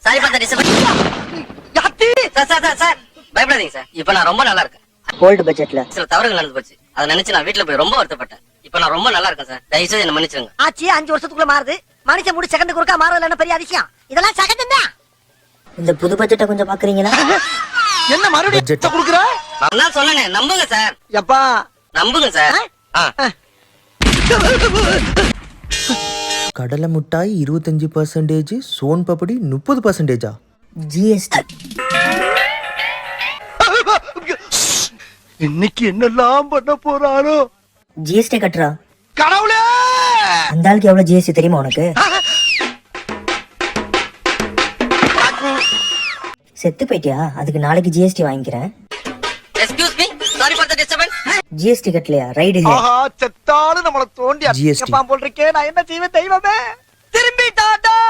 Sorry for the disturbance. Sir பயப்படாதீங்க sir. இப்போ நான் ரொம்ப நல்லா இருக்கேன். கோல்டு பட்ஜெட்ல சில தவறுகள் நடந்து போச்சு. அதை நினைச்சு நான் வீட்டுல போய் ரொம்ப வருத்தப்பட்டேன். இப்போ நான் ரொம்ப நல்லா இருக்கேன் சார். தயவுசெய்து என்ன மன்னிச்சிருங்க. ஆச்சு 5 வருஷத்துக்குள்ள மாறுது. மனுஷன் முடி செகண்ட் குறுக்கா மாறல என்ன பெரிய அதிசயம். இதெல்லாம் செகண்ட் தான். இந்த புது பட்ஜெட்டை கொஞ்சம் பாக்குறீங்களா? என்ன மறுபடியும் குடுக்குற? நான் தான் சொன்னேனே, நம்புங்க சார். எப்பா நம்புங்க சார். கடலை மிட்டாய் 25%, சோன் பப்படி 30%. ஜிஎஸ்டி இன்னைக்கு என்னெல்லாம் பண்ண போறாரோ? ஜிஎஸ்டி கட்டுறா. கடவுளே, அந்த ஆளுக்கு எவ்வளவு ஜிஎஸ்டி தெரியுமா உனக்கு? செத்து போயிட்டியா? அதுக்கு நாளைக்கு ஜிஎஸ்டி வாங்கிக்கிறேன். Excuse me, sorry for the disturbance. GST கட்டலையா? ரைடு ஆஹா, செத்தாலும் நம்மள தோண்டி GST. போல் இருக்கே. நான் என்ன செய்வேன் தெய்வமே? திரும்பிட்டாடா.